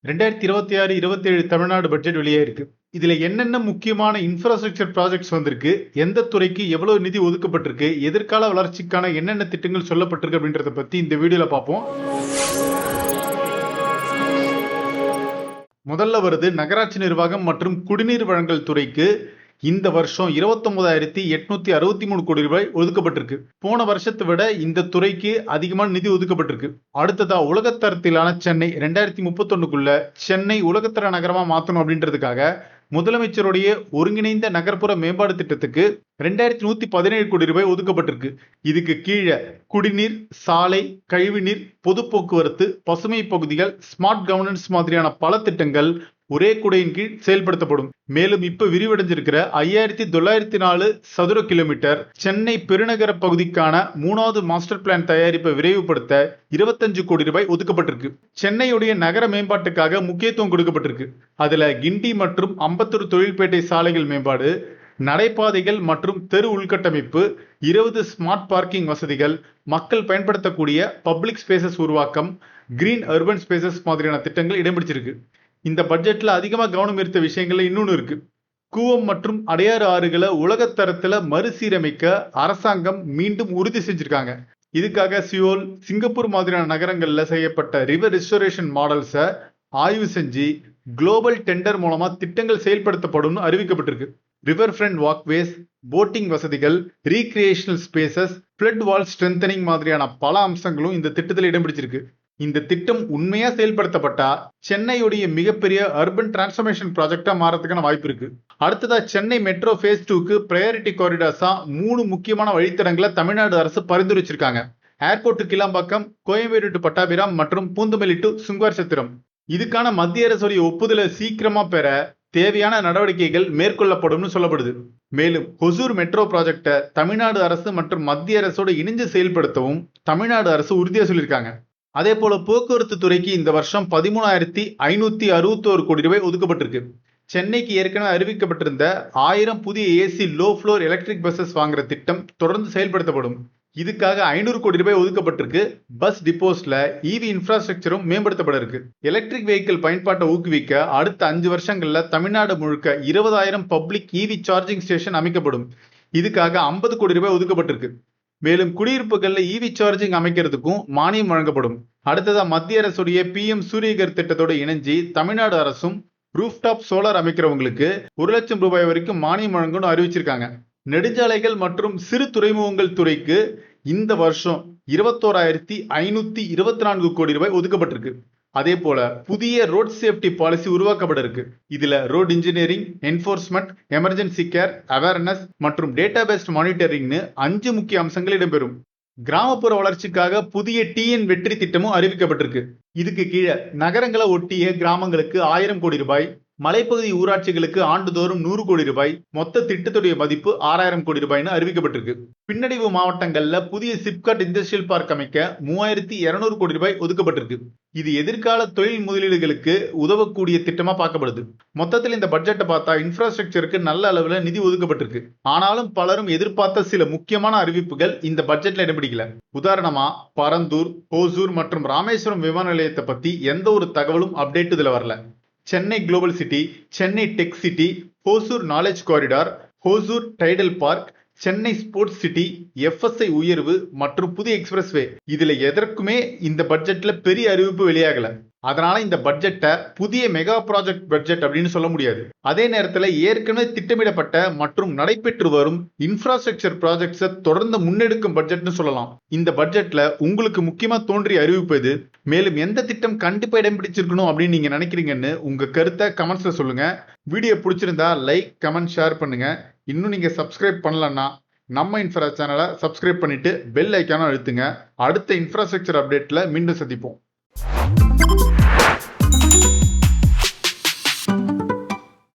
2026-27 Tamil Nadu budget வெளியாயிருக்கு. இதுல என்னென்ன முக்கியமான இன்ஃப்ராஸ்ட்ரக்சர் ப்ராஜெக்ட்ஸ் வந்திருக்கு, எந்த துறைக்கு எவ்வளவு நிதி ஒதுக்கப்பட்டிருக்கு, எதிர்கால வளர்ச்சிக்கான என்னென்ன திட்டங்கள் சொல்லப்பட்டிருக்கு அப்படின்றத பத்தி இந்த வீடியோல பார்ப்போம். முதல்ல வருது நகராட்சி நிர்வாகம் மற்றும் குடிநீர் வழங்கல் துறைக்கு இந்த வருஷம் 29,863 கோடி ரூபாய் ஒதுக்கப்பட்டிருக்கு. போன வருஷத்தை விட இந்த துறைக்கு அதிகமான நிதி ஒதுக்கப்பட்டிருக்கு. அடுத்ததா உலகத்தரத்திலான சென்னை 2031க்குள்ள சென்னை உலகத்தர நகரமா மாத்தணும் அப்படின்றதுக்காக முதலமைச்சருடைய ஒருங்கிணைந்த நகர்ப்புற மேம்பாடு திட்டத்துக்கு 2117 கோடி ரூபாய் ஒதுக்கப்பட்டிருக்கு. இதுக்கு கீழே குடிநீர், சாலை, கழிவுநீர், பொது போக்குவரத்து, பசுமை பகுதிகள், ஸ்மார்ட் கவர்னன்ஸ் மாதிரியான பல திட்டங்கள் ஒரே குடையின் கீழ் செயல்படுத்தப்படும். மேலும் இப்ப விரிவடைஞ்சிருக்கிற 5904 சதுர கிலோமீட்டர் சென்னை பெருநகர பகுதிக்கான 3வது மாஸ்டர் பிளான் தயாரிப்பை விரைவுபடுத்த 25 கோடி ரூபாய் ஒதுக்கப்பட்டிருக்கு. சென்னையுடைய நகர மேம்பாட்டுக்காக முக்கியத்துவம் கொடுக்கப்பட்டிருக்கு. அதுல கிண்டி மற்றும் அம்பத்தூர் தொழில்பேட்டை சாலைகள் மேம்பாடு, நடைபாதைகள் மற்றும் தெரு உள்கட்டமைப்பு, 20 ஸ்மார்ட் பார்க்கிங் வசதிகள், மக்கள் பயன்படுத்தக்கூடிய பப்ளிக் ஸ்பேசஸ் உருவாக்கம், கிரீன் அர்பன் ஸ்பேசஸ் மாதிரியான திட்டங்கள் இடம்பிடிச்சிருக்கு. இந்த பட்ஜெட்ல அதிகமா கவனம் ஈர்த்த விஷயங்கள்ல இன்னொன்னு இருக்கு. கூவம் மற்றும் அடையாறு ஆறுகளை உலகத்தரத்துல மறுசீரமைக்க அரசாங்கம் மீண்டும் உறுதி செஞ்சிருக்காங்க. இதுக்காக சியோல், சிங்கப்பூர் மாதிரியான நகரங்கள்ல செய்யப்பட்ட ரிவர் ரெஸ்டோரேஷன் மாடல்ஸை ஆய்வு செஞ்சு குளோபல் டெண்டர் மூலமா திட்டங்கள் செயல்படுத்தப்படும் அறிவிக்கப்பட்டிருக்கு. ரிவர் ஃப்ரண்ட் வாக்வேஸ், போட்டிங் வசதிகள், ரீக்ரியேஷனல் ஸ்பேசஸ், ஃப்ளட் வால் ஸ்ட்ரென்தனிங் மாதிரியான பல அம்சங்களும் இந்த திட்டத்தில் இடம் பிடிச்சிருக்கு. இந்த திட்டம் உண்மையா செயல்படுத்தப்பட்டா சென்னையுடைய மிகப்பெரிய அர்பன் டிரான்ஸ்ஃபர்மேஷன் ப்ராஜெக்டா மாறதுக்கான வாய்ப்பு இருக்கு. அடுத்ததா சென்னை மெட்ரோ ஃபேஸ் 2க்கு பிரையாரிட்டி காரிடார்ஸா 3 முக்கியமான வழித்தடங்களை தமிழ்நாடு அரசு பரிந்துரைச்சிருக்காங்க. ஏர்போர்ட் கிளாம்பாக்கம், கோயம்பேடு டு பட்டாபிராம் மற்றும் பூந்தமல்லி டு சுங்குவார் சத்திரம். இதுக்கான மத்திய அரசுடைய ஒப்புதலை சீக்கிரமா பெற தேவையான நடவடிக்கைகள் மேற்கொள்ளப்படும் சொல்லப்படுது. மேலும் ஹொசூர் மெட்ரோ ப்ராஜெக்டை தமிழ்நாடு அரசு மற்றும் மத்திய அரசோடு இணைஞ்சு செயல்படுத்தவும் தமிழ்நாடு அரசு உறுதியா சொல்லியிருக்காங்க. அதே போல போக்குவரத்து துறைக்கு இந்த வருஷம் 13,561 கோடி ரூபாய் ஒதுக்கப்பட்டிருக்கு. சென்னைக்கு ஏற்கனவே அறிவிக்கப்பட்டிருந்த 1000 புதிய AC low floor electric buses வாங்குற திட்டம் தொடர்ந்து செயல்படுத்தப்படும். இதுக்காக 500 கோடி ரூபாய் ஒதுக்கப்பட்டிருக்கு. பஸ் டிப்போஸ்ல இவி இன்ஃப்ராஸ்ட்ரக்சரும் மேம்படுத்தப்பட இருக்கு. எலக்ட்ரிக் வெஹிக்கிள் பயன்பாட்டை ஊக்குவிக்க அடுத்த 5 வருஷங்கள்ல தமிழ்நாடு முழுக்க 20,000 பப்ளிக் இவி சார்ஜிங் ஸ்டேஷன் அமைக்கப்படும். இதுக்காக 50 கோடி ரூபாய் ஒதுக்கப்பட்டிருக்கு. மேலும் குடியிருப்புகள்ல இவி சார்ஜிங் அமைக்கிறதுக்கும் மானியம் வழங்கப்படும். அடுத்ததா மத்திய அரசுடைய PM சூரியகர் திட்டத்தோடு இணைஞ்சு தமிழ்நாடு அரசும் ரூஃப்டாப் சோலார் அமைக்கிறவங்களுக்கு 1 லட்சம் ரூபாய் வரைக்கும் மானியம் வழங்கணும் அறிவிச்சிருக்காங்க. நெடுஞ்சாலைகள் மற்றும் சிறு துறைமுகங்கள் துறைக்கு இந்த வருஷம் 21,524 கோடி ரூபாய் ஒதுக்கப்பட்டிருக்கு. அதே போல புதிய ரோட் சேஃப்டி பாலிசி உருவாக்கப்பட இருக்கு. இதுல road engineering, enforcement, emergency care, awareness மற்றும் டேட்டா பேஸ்ட் மானிட்டரிங்னு 5 முக்கிய அம்சங்கள் இடம்பெறும். கிராமப்புற வளர்ச்சிக்காக புதிய TN வெற்றி திட்டமும் அறிவிக்கப்பட்டிருக்கு. இதுக்கு கீழே நகரங்களை ஒட்டிய கிராமங்களுக்கு 1000 கோடி ரூபாய், மலைப்பகுதி ஊராட்சிகளுக்கு ஆண்டுதோறும் 100 கோடி ரூபாய், மொத்த திட்டத்துடைய மதிப்பு 6000 கோடி ரூபாய்னு அறிவிக்கப்பட்டிருக்கு. பின்னடைவு மாவட்டங்கள்ல புதிய சிப்காட் இண்டஸ்ட்ரியல் பார்க் அமைக்க 3200 கோடி ரூபாய் ஒதுக்கப்பட்டிருக்கு. இது எதிர்கால தொழில் முதலீடுகளுக்கு உதவக்கூடிய திட்டமா பார்க்கப்படுது. மொத்தத்தில் இந்த பட்ஜெட்டை பார்த்தா இன்ஃப்ராஸ்ட்ரக்சருக்கு நல்ல அளவுல நிதி ஒதுக்கப்பட்டிருக்கு. ஆனாலும் பலரும் எதிர்பார்த்த சில முக்கியமான அறிவிப்புகள் இந்த பட்ஜெட்ல இடம்பிடிக்கல. உதாரணமா பரந்தூர், ஹோசூர் மற்றும் ராமேஸ்வரம் விமான நிலையத்தை பத்தி எந்த ஒரு தகவலும் அப்டேட் இதுல வரல. Chennai global city, Chennai tech city, Hosur knowledge corridor, Hosur Tidel park, Chennai sports city, FSI உயர்வு மற்றும் புதிய எக்ஸ்பிரஸ்வே, இதுல எதற்குமே இந்த பட்ஜெட்ல பெரிய அறிவிப்பு வெளியாகல. அதனால இந்த பட்ஜெட்டை புதிய மெகா ப்ராஜெக்ட் பட்ஜெட் அப்படின்னு சொல்ல முடியாது. அதே நேரத்தில் ஏற்கனவே திட்டமிடப்பட்ட மற்றும் நடைபெற்று வரும் இன்ஃப்ராஸ்ட்ரக்சர் ப்ராஜெக்ட்ஸை தொடர்ந்து முன்னெடுக்கும் பட்ஜெட்னு சொல்லலாம். இந்த பட்ஜெட்ல உங்களுக்கு முக்கியமா தோன்றிய அறிவிப்பு எது? மேலும் எந்த திட்டம் கண்டிப்பா இடம் பிடிச்சிருக்கணும் அப்படின்னு நீங்க நினைக்கிறீங்கன்னு உங்க கருத்தை கமெண்ட்ஸ்ல சொல்லுங்க. வீடியோ பிடிச்சிருந்தா லைக், கமெண்ட், ஷேர் பண்ணுங்க. இன்னும் நீங்க சப்ஸ்கிரைப் பண்ணலன்னா நம்ம இன்ஃப்ரா சேனலை சப்ஸ்கிரைப் பண்ணிட்டு பெல் ஐக்கான அழுத்துங்க. அடுத்த இன்ஃப்ராஸ்ட்ரக்சர் அப்டேட்ல மீண்டும் சந்திப்போம்.